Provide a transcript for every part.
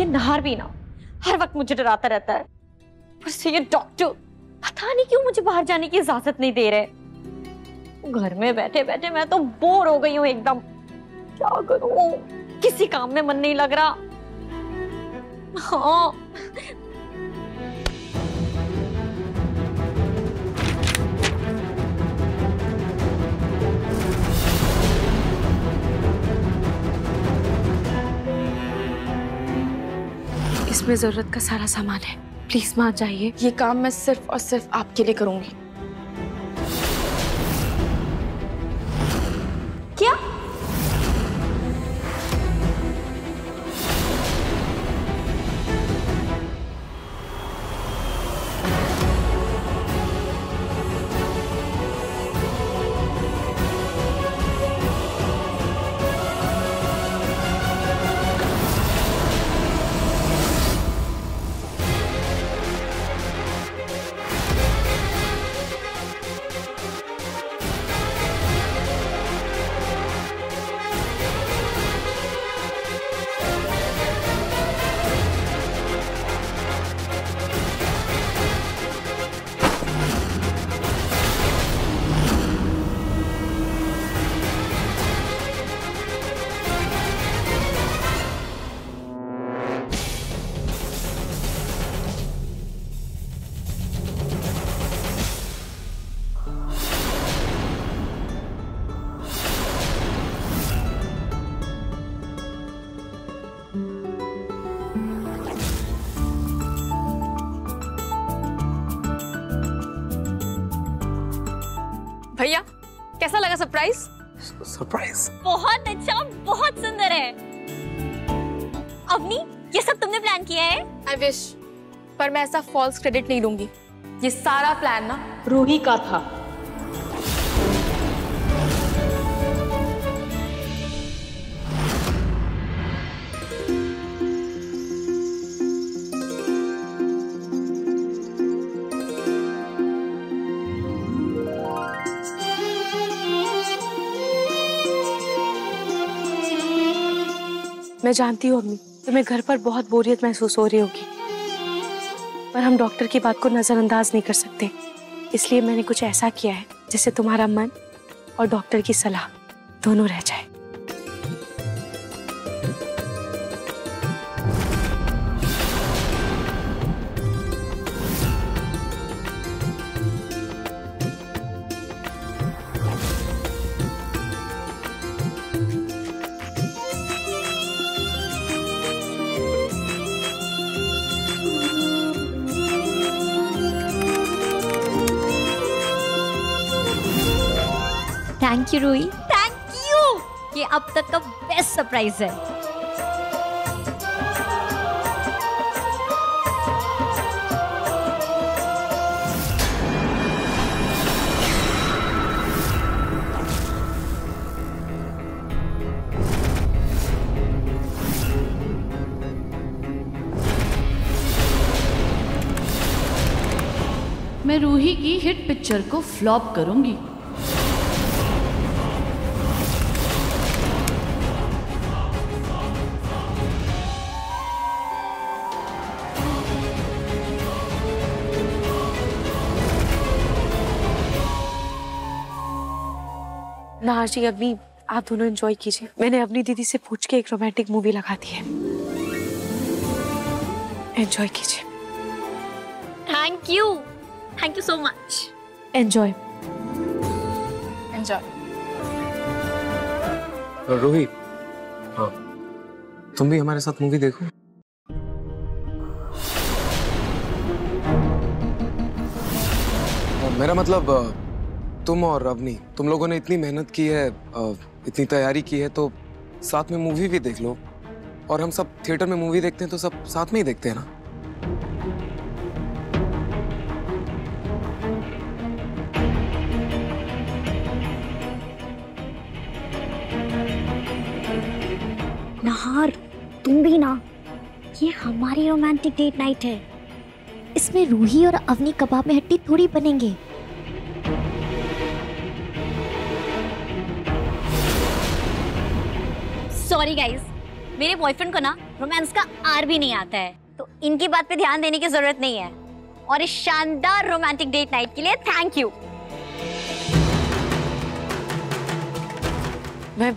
ये नहार भी ना हर वक्त मुझे डराता रहता है। पर से ये डॉक्टर पता नहीं क्यों मुझे बाहर जाने की इजाजत नहीं दे रहे। घर में बैठे बैठे मैं तो बोर हो गई हूँ एकदम। क्या करूं, किसी काम में मन नहीं लग रहा। हाँ इसमें जरूरत का सारा सामान है, प्लीज मां जाइए। ये काम मैं सिर्फ और सिर्फ आपके लिए करूंगी। क्या? भैया कैसा लगा सरप्राइज? सरप्राइज बहुत अच्छा, बहुत सुंदर है। अवनी, ये सब तुमने प्लान किया है? आई विश, पर मैं ऐसा फॉल्स क्रेडिट नहीं लूंगी। ये सारा प्लान ना रूही का था। मैं जानती हूँ अम्मी, तुम्हें घर पर बहुत बोरियत महसूस हो रही होगी, पर हम डॉक्टर की बात को नजरअंदाज नहीं कर सकते। इसलिए मैंने कुछ ऐसा किया है जिससे तुम्हारा मन और डॉक्टर की सलाह दोनों रह जाए। Thank you Ruhi, thank you. ये अब तक का बेस्ट सरप्राइज है। मैं रूही की हिट पिक्चर को फ्लॉप करूंगी। ना जी अवनी, आप दोनों एंजॉय कीजिए। मैंने अपनी दीदी से पूछ के एक रोमांटिक मूवी लगा दी है, एंजॉय कीजिए। Thank you so much. Enjoy enjoy. Ruhi, हाँ तुम भी हमारे साथ मूवी देखो। मेरा मतलब तुम और अवनी, तुम लोगों ने इतनी मेहनत की है, इतनी तैयारी की है, तो साथ में मूवी भी देख लो। और हम सब थिएटर में मूवी देखते हैं तो सब साथ में ही देखते हैं ना। नहार, तुम भी ना, ये हमारी रोमांटिक डेट नाइट है। इसमें रूही और अवनी कबाब में हड्डी थोड़ी बनेंगे। सॉरी गाइस, मेरे बॉयफ्रेंड को ना रोमांस का आर भी नहीं आता है, तो इनकी बात पे ध्यान देने की जरूरत नहीं है। और इस शानदार रोमांटिक डेट नाइट के लिए थैंक यू। मैं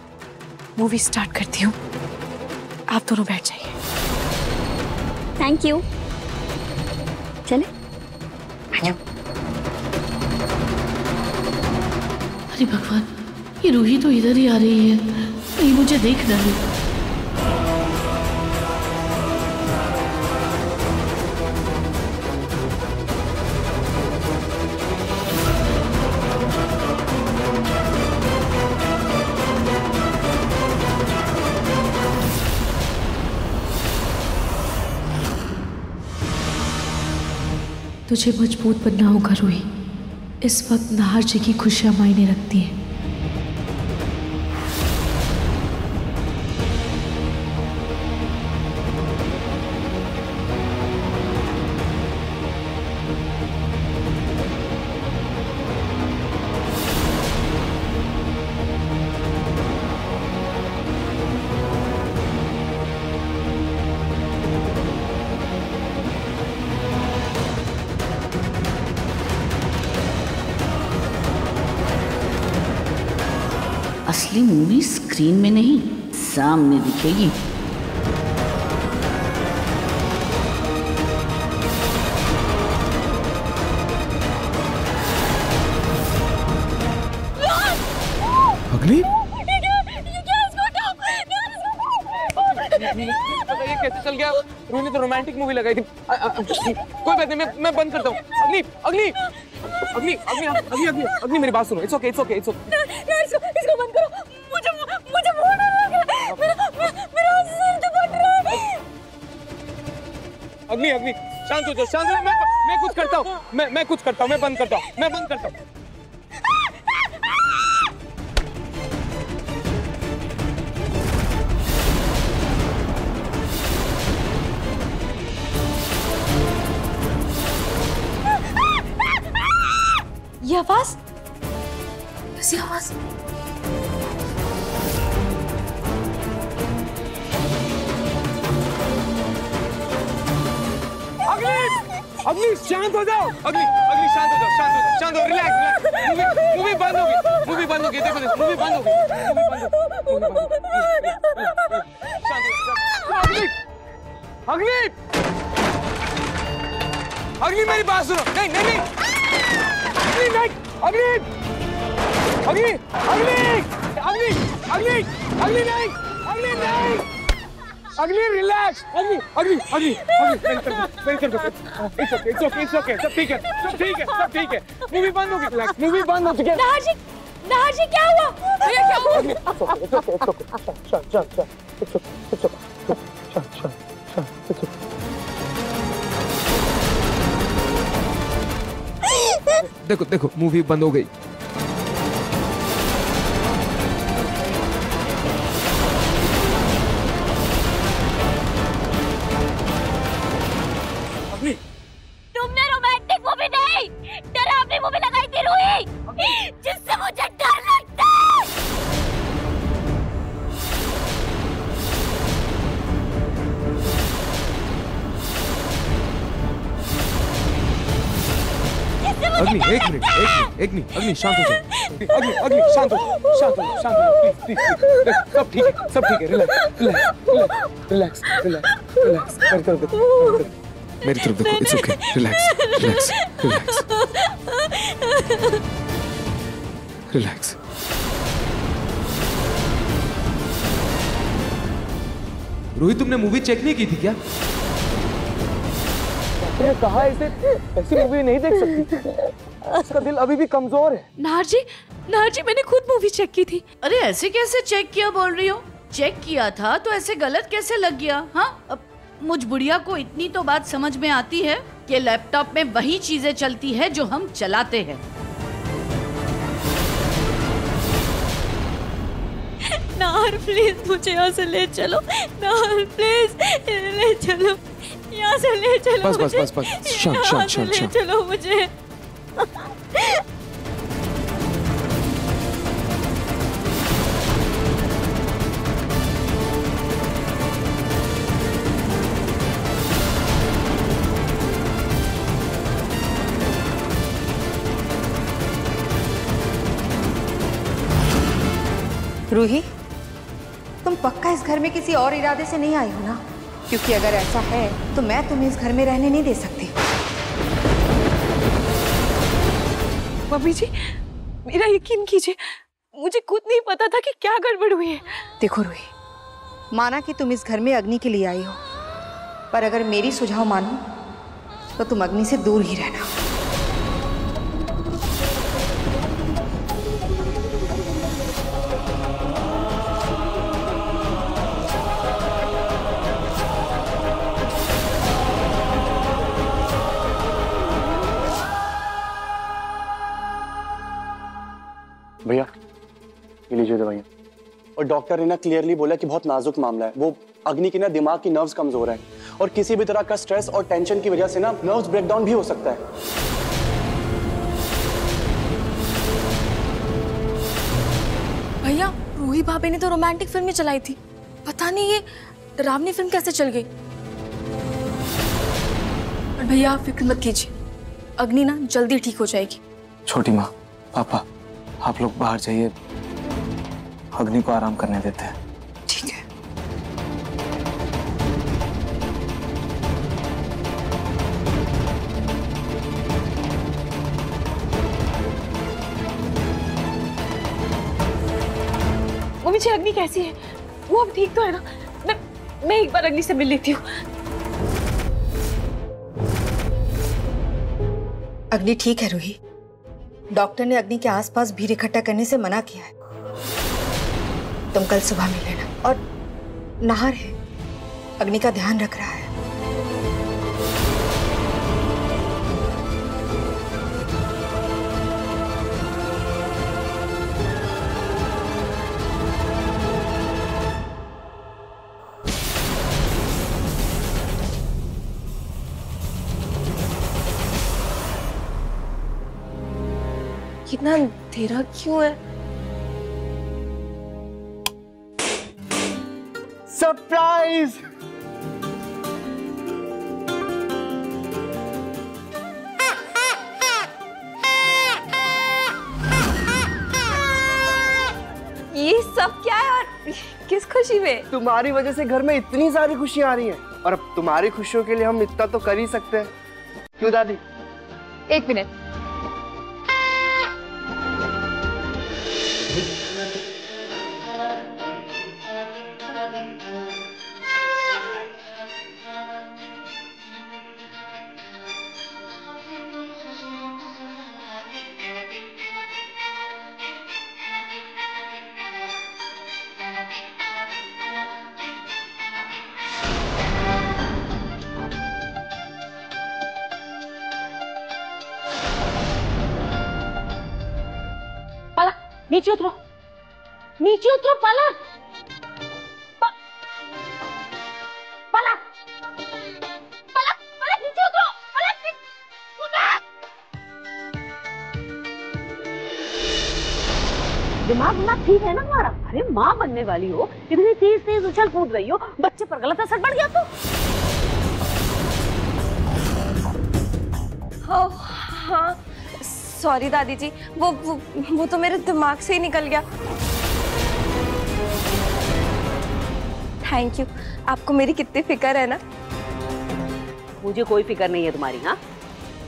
मूवी स्टार्ट करती हूँ, आप दोनों बैठ जाइए। Thank you. चले अरे भगवान, ये रूही तो इधर ही आ रही है, कहीं मुझे देख ना ले। तुझे मजबूत बनना होगा रूही। इस वक्त नाहर जी की खुशियां मायने रखती हैं। असली मूवी स्क्रीन में नहीं, सामने दिखेगी। अग्नि? ये कैसे चल गया? रूही ने तो रोमांटिक मूवी लगाई थी। कोई बात नहीं, मैं बंद करता हूँ। अग्नि अग्नि अग्नि अग्नि अग्नि अग्नि अग्नि मेरी बात सुनो। It's okay, it's okay, it's okay. इसको बंद करो। मुझे बहुत डर लग रहा है। मेरा सिर दुखा रहा है। अग्नि अग्नि शांत हो जाओ, शांत हो। मैं कुछ करता हूँ, मैं कुछ करता हूँ, मैं बंद करता हूँ, मैं बंद करता हूँ। ये आवाज, कैसी आवाज? अग्नि शांत हो जाओ। अग्नि अग्नि शांत हो जाओ, शांत हो जाओ, शांत हो। Relax relax. मूवी बंद होगी, मूवी बंद होगी। देखो मूवी बंद होगी, मूवी बंद होगी। शांत हो। अग्नि अग्नि अग्नि मेरी बात सुनो। नहीं नहीं नहीं अग्नि नहीं। अग्नि अग्नि अग्नि अग्नि अग्नि अग्नि नहीं। अग्नि नहीं। अग्नि रिलैक्स। अग्नि अग्नि अग्नि इट्स ओके, सब ठीक है, सब ठीक है, सब ठीक है। मूवी बंद होगी, रिलैक्स। मूवी बंद हो चुकी है। नाहर जी क्या हुआ? भैया क्या हुआ? It's okay. देखो देखो मूवी बंद हो गई। तुमने रोमांटिक मूवी नहीं, डरावनी मूवी लगाई थी रूही, जिससे मुझे डर लगता है। अग्नि एक मिनट, अग्नि शांत हो जाओ। अग्नि शांत हो जाओ, शांत हो जाओ, शांत हो जाओ, प्लीज प्लीज। सब ठीक है, सब ठीक है। Relax relax relax relax relax. मेरी तरफ देखो। It's okay, relax relax relax relax. Rohit, तुमने मूवी चेक नहीं की थी क्या? मैंने कहा ऐसी मूवी नहीं देख सकती, उसका दिल अभी भी कमजोर है। नाहर जी, मैंने खुद मूवी चेक की थी। अरे ऐसे कैसे चेक किया बोल रही हो? चेक किया था तो ऐसे गलत कैसे लग गया? हाँ, अब मुझ बुढ़िया को इतनी तो बात समझ में आती है कि लैपटॉप में वही चीजें चलती है जो हम चलाते हैं। नाहर प्लीज मुझे यहाँ से ले चलो। नाहर प्लीज ले चलो, यहाँ से ले चलो। बस शांत ले चलो मुझे। रूही, तुम पक्का इस घर में किसी और इरादे से नहीं आई हो ना? क्योंकि अगर ऐसा है तो मैं तुम्हें इस घर में रहने नहीं दे सकती। मम्मी जी, मेरा यकीन कीजिए, मुझे खुद नहीं पता था कि क्या गड़बड़ हुई है। देखो रूही, माना कि तुम इस घर में अग्नि के लिए आई हो, पर अगर मेरी सुझाव मानो तो तुम अग्नि से दूर ही रहना। भैया ये लीजिए दवाइयाँ। और डॉक्टर ने ना क्लियरली बोला कि बहुत नाजुक मामला है। वो अग्नि की ना दिमाग की नर्व्स कमजोर है और किसी भी तरह का स्ट्रेस और टेंशन की वजह से ना नर्व्स ब्रेकडाउन भी हो सकता है। भैया, रूही भाभी ने तो रोमांटिक फिल्में चलाई थी, पता नहीं ये डरावनी फिल्म कैसे चल गई। और भैया आप फिक्र मत कीजिए, अग्नि ना जल्दी ठीक हो जाएगी। छोटी माँ, पापा, आप लोग बाहर जाइए, अग्नि को आराम करने देते हैं। ठीक है। मम्मी जी, अग्नि कैसी है? वो अब ठीक तो है ना? मैं एक बार अग्नि से मिल लेती हूँ। अग्नि ठीक है रूही, डॉक्टर ने अग्नि के आसपास भीड़ इकट्ठा करने से मना किया है। तुम कल सुबह मिल लेना। और नाहर है, अग्नि का ध्यान रख रहा है। कितना अंधेरा क्यों है? सरप्राइज! ये सब क्या है और किस खुशी में? तुम्हारी वजह से घर में इतनी सारी खुशियां आ रही हैं और अब तुम्हारी खुशियों के लिए हम इतना तो कर ही सकते हैं, क्यों दादी? एक मिनट। नीचे उतरो, नीचे उतरो, पलक, पलक, पलक, पलक, नीचे उतरो, पलक, दिमाग ना ठीक है ना हमारा? अरे माँ बनने वाली हो, इतनी तेज तेज उछल कूद रही हो, बच्चे पर गलत असर पड़ गया तो? हाँ, सॉरी दादी जी, वो तो मेरे दिमाग से ही निकल गया। थैंक यू, आपको मेरी कितनी फिक्र है ना। मुझे कोई फिक्र नहीं है तुम्हारी। हाँ,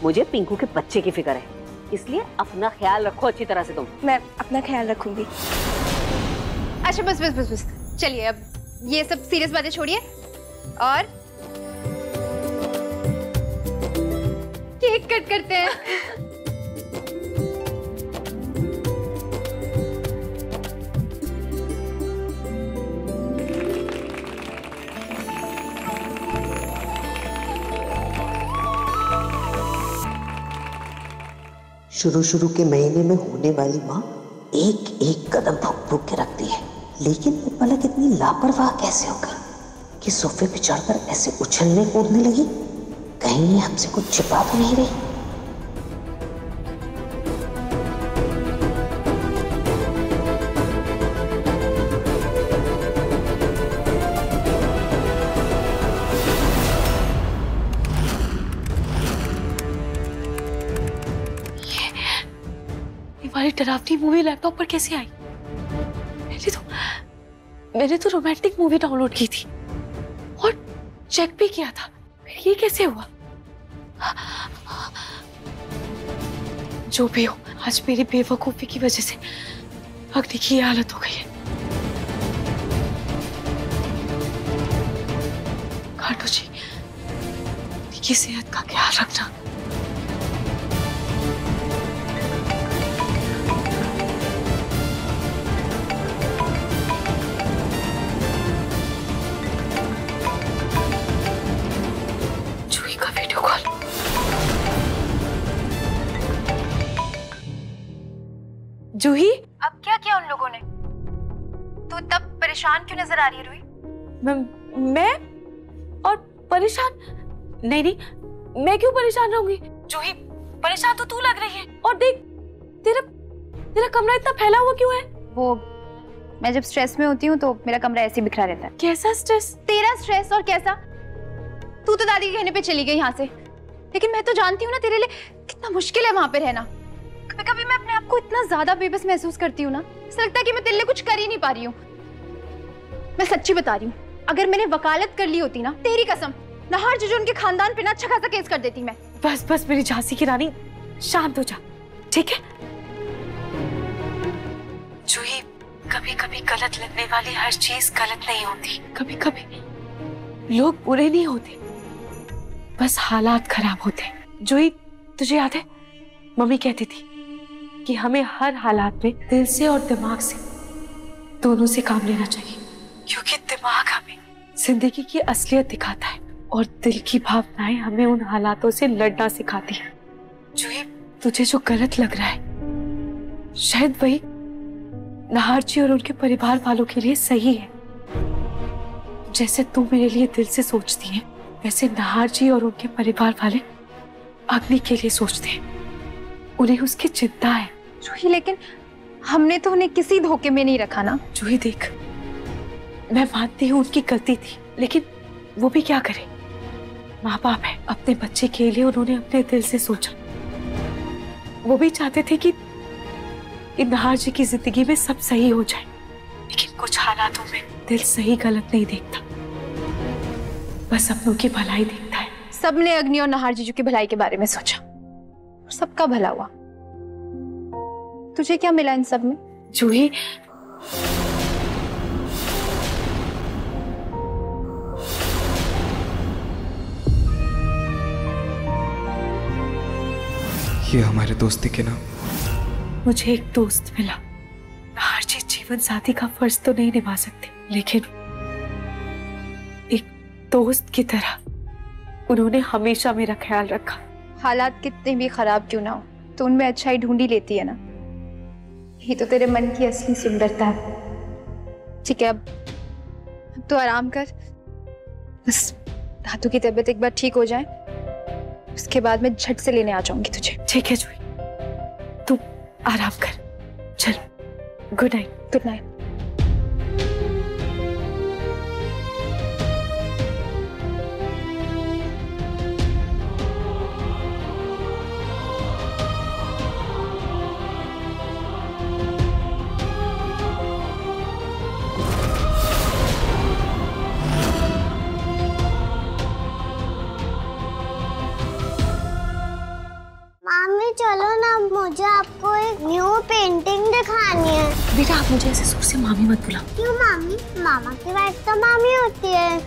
मुझे पिंकू के बच्चे की फिक्र है, इसलिए अपना ख्याल रखो अच्छी तरह से तुम। मैं अपना ख्याल रखूंगी। अच्छा बस बस बस बस, चलिए अब ये सब सीरियस बातें छोड़िए और केक कट करते हैं। शुरू के महीने में होने वाली माँ एक एक कदम भुक भुक के रखती है, लेकिन वो पलक इतनी लापरवाह कैसे हो गई कि सोफे पे चढ़कर ऐसे उछलने कूदने लगी? कहीं ये हमसे कुछ छिपा तो नहीं रही? ये वाली डरावनी मूवी लैपटॉप पर कैसे आई? पहले तो मैंने तो रोमांटिक मूवी डाउनलोड की थी और चेक भी किया था, फिर ये कैसे हुआ? जो भी हो, आज मेरी बेवकूफी की वजह से अग्नि की हालत हो गई है। काटो जी, उनकी सेहत का ख्याल रखना। जूही का वीडियो कॉल। जूही, अब क्या किया उन लोगों ने? तू तब परेशान क्यों नजर आ रही है रूही? मैं और परेशान? नहीं नहीं, मैं क्यों परेशान रहूंगी? जूही, परेशान तो तू लग रही है। और देख, तेरा कमरा इतना फैला हुआ क्यों है? वो मैं जब स्ट्रेस में होती हूँ तो मेरा कमरा ऐसे ही बिखरा रहता है। कैसा स्ट्रेस? तेरा स्ट्रेस और कैसा? तू तो दादी के कहने पे चली गई यहाँ से, लेकिन मैं तो जानती हूँ ना तेरे लिए कितना मुश्किल है वहां पे रहना। कभी कभी मैं अपने आप को इतना ज्यादा बेबस महसूस करती हूँ ना, ऐसा लगता है कि मैं तेरे लिए कुछ कर ही नहीं पा रही हूँ। मैं सच्ची बता रही हूँ, अगर मैंने वकालत कर ली होती ना, तेरी कसम, नाहर जीजू उनके खानदान पे ना अच्छा खासा केस कर देती मैं। बस मेरी झांसी की रानी, शांत हो जा, ठीक है? जूही, कभी कभी गलत लगने वाली हर चीज गलत नहीं होती। कभी कभी लोग बुरे नहीं होते, बस हालात खराब होते। जूही, तुझे याद है मम्मी कहती थी कि हमें हर हालात में दिल से और दिमाग से, दोनों से काम लेना चाहिए, क्योंकि दिमाग हमें जिंदगी की असलियत दिखाता है और दिल की भावनाएं हमें उन हालातों से लड़ना सिखाती है। जूही, तुझे जो गलत लग रहा है शायद वही नाहर जी और उनके परिवार वालों के लिए सही है। जैसे तू मेरे लिए दिल से सोचती है, वैसे नाहर जी और उनके परिवार वाले अग्नि के लिए सोचते हैं, उन्हें उसकी चिंता है। जूही, लेकिन हमने तो उन्हें किसी धोखे में नहीं रखा ना। जूही देख, मैं मानती हूँ उनकी गलती थी, लेकिन वो भी क्या करे, माँ बाप है, अपने बच्चे के लिए उन्होंने अपने दिल से सोचा। वो भी चाहते थे कि नाहर जी की जिंदगी में सब सही हो जाए, लेकिन कुछ हालातों में दिल सही गलत नहीं देखता, बस अपनों की भलाई देखता है। सबने अग्नि और नाहर जीजू की भलाई के बारे में सोचा, सबका भला हुआ। तुझे क्या मिला इन सब में? जूही, ये हमारे दोस्ती के नाम। मुझे एक दोस्त मिला। नाहर जी जीवन साथी का फर्ज तो नहीं निभा सकते, लेकिन एक दोस्त की तरह उन्होंने हमेशा मेरा ख्याल रखा। हालात कितने भी खराब क्यों ना हो, तो उनमें अच्छाई ढूंढी लेती है ना। यही तो तेरे मन की असली सुंदरता है। ठीक है, अब तो आराम कर, बस धातु की तबीयत एक बार ठीक हो जाए, उसके बाद मैं झट से लेने आ जाऊंगी तुझे। ठीक है जूही, तू आराम कर, चल, गुड नाइट। Good night. मामी चलो ना, मुझे आपको एक न्यू पेंटिंग दिखानी है। बेटा, आप मुझे ऐसे जोर से मामी मत बुलाओ। क्यों मामी? मामा की वाइफ तो मामी होती है।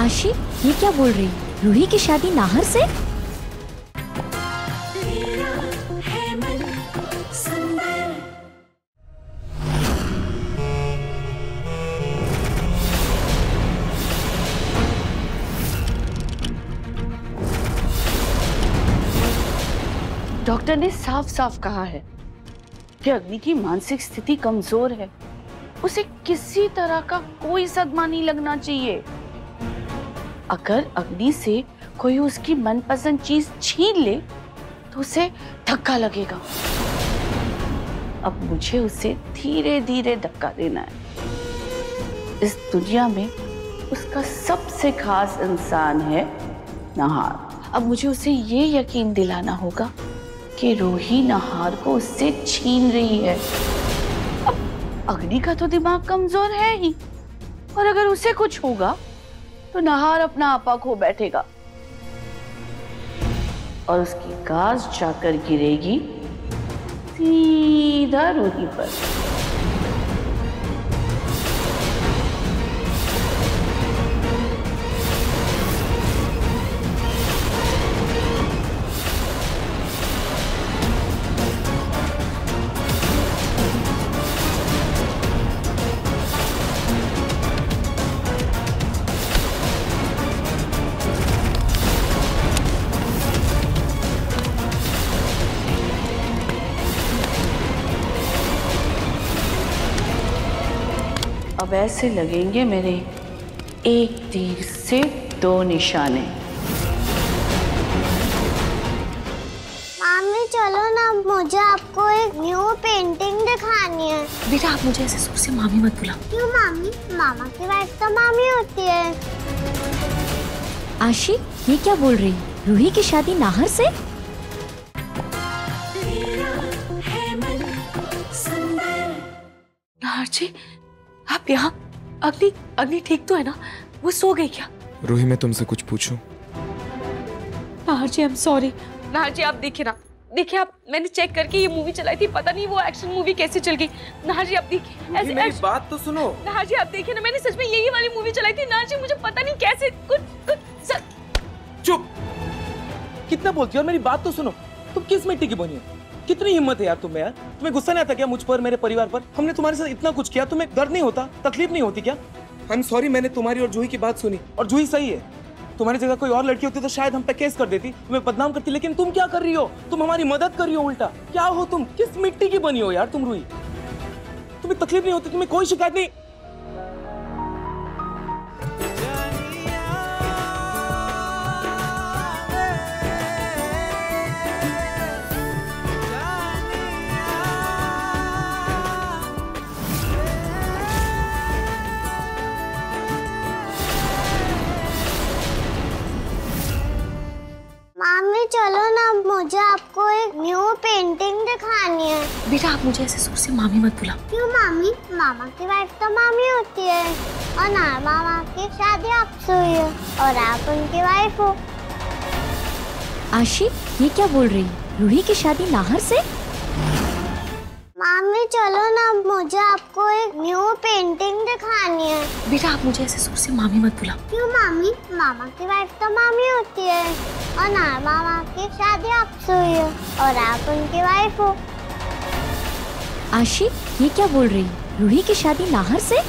आशी, ये क्या बोल रही? रूही की शादी नाहर से? डॉक्टर ने साफ साफ कहा है कि अग्नि की मानसिक स्थिति कमजोर है, उसे किसी तरह का कोई सदमा नहीं लगना चाहिए। अगर अग्नि से कोई उसकी मनपसंद चीज छीन ले तो उसे धक्का लगेगा। अब मुझे उसे धीरे धीरे धक्का देना है। इस दुनिया में उसका सबसे खास इंसान है नाहर। अब मुझे उसे ये यकीन दिलाना होगा कि रूही नाहर को उससे छीन रही है। अग्नि का तो दिमाग कमजोर है ही, और अगर उसे कुछ होगा तो नाहर अपना आपा खो बैठेगा और उसकी गाज जाकर गिरेगी सीधा रूही पर। अब ऐसे लगेंगे मेरे एक तीर से 2 निशाने। मामी चलो ना, मुझे आपको एक न्यू पेंटिंग दिखानी है। बेटा आप मुझे ऐसे जोर से मामी मत बुलाओ। क्यों मामी? मामा की वाइफ तो मामी होती है। आशी ये क्या बोल रही? रूही की शादी नाहर से? नाहर जी आप यहाँ? अग्नि ठीक तो है ना? वो सो गई क्या? रूही मैं तुमसे कुछ पूछूं? नाहर जी आई एम सॉरी। नाहर जी आप देखिए ना, देखिए आप, मैंने चेक करके ये मूवी चलाई थी, पता नहीं वो एक्शन मूवी कैसे चल गई। नाहर जी आप देखिए, ऐसे मेरी बात तो सुनो। नाहर जी आप देखिए ना, मैंने सच में यही वाली मूवी चलाई थी। नाहर जी मुझे पता नहीं कैसे कुछ चुप! कितना बोलती हो? मेरी बात तो सुनो। तुम किस मिट्टी की बनी हो? कितनी हिम्मत है यार तुम में यार? तुम्हें गुस्सा नहीं आता क्या मुझ पर, मेरे परिवार पर? हमने तुम्हारे साथ इतना कुछ किया, तुम्हें दर्द नहीं होता, तकलीफ नहीं होती क्या? आई एम सॉरी, मैंने तुम्हारी और जूही की बात सुनी, और जूही सही है। तुम्हारी जगह कोई और लड़की होती तो शायद हम पे केस कर देती, तुम्हें बदनाम करती, लेकिन तुम क्या कर रही हो? तुम हमारी मदद कर रही हो उल्टा। क्या हो तुम? किस मिट्टी की बनी हो यार तुम रूही? तुम्हें तकलीफ नहीं होती, तुम्हें कोई शिकायत नहीं? मामी चलो ना, मुझे आपको एक न्यू पेंटिंग दिखानी है। बेटा आप मुझे ऐसे जोर से मामी मत बुलाओ। क्यों मामी? मामा की वाइफ तो मामी होती है, और नाहर मामा की शादी आपसे हुई है और आप उनकी वाइफ हो। आशी ये क्या बोल रही? रूही की शादी नाहर से? मामी चलो ना, मुझे आपको एक न्यू पेंटिंग दिखानी है। बेटा आप मुझे ऐसे जोर से मामी मत बुलाओ। क्यों मामी? मामा की वाइफ तो मामी होती है, और नाहर मामा की शादी आपसे हुई है और आप उनकी वाइफ हो। आशी ये क्या बोल रही? रूही की शादी नाहर से?